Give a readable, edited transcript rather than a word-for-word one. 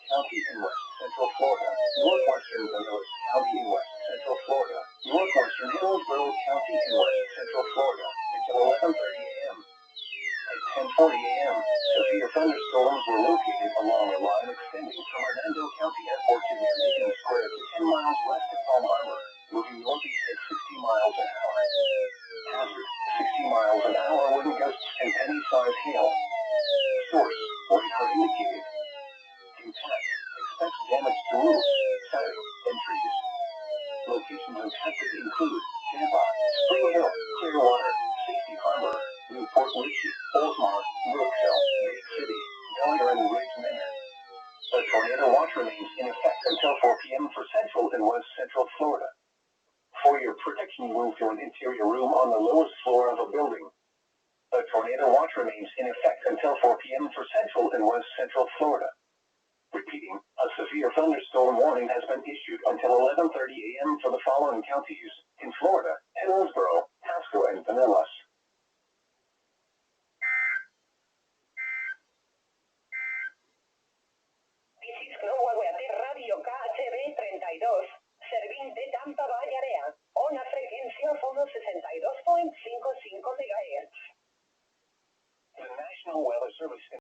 County in West Central Florida, northwestern Pinellas County in West Central Florida, northwestern Hillsborough County in West Central Florida, until 11:30 a.m. At 10:40 a.m., severe thunderstorms were located along a line extending from Hernando County Airport to near Beacon Square to 10 miles west of Palm Harbor, moving northeast at 60 miles an hour. Hazard, 60 miles an hour wind gusts and penny-sized hail. Source, radar indicated. Impact, expects damage to roofs, siding, and trees. Locations impacted include Tampa, Spring Hill, Clearwater, Safety Harbor, Newport Richey, Oldsmar, Brooksville, Bay City, Bellier, and Ridge Manor. A tornado watch remains in effect until 4 p.m. for Central and West Central Florida. For your protection, move to an interior room on the lowest floor of a building. A tornado watch remains in effect until 4 p.m. for Central and West Central Florida. Repeating, a severe thunderstorm warning has been issued until 11:30 a.m. for the following counties in Florida: Hillsborough, Pasco, and Pinellas.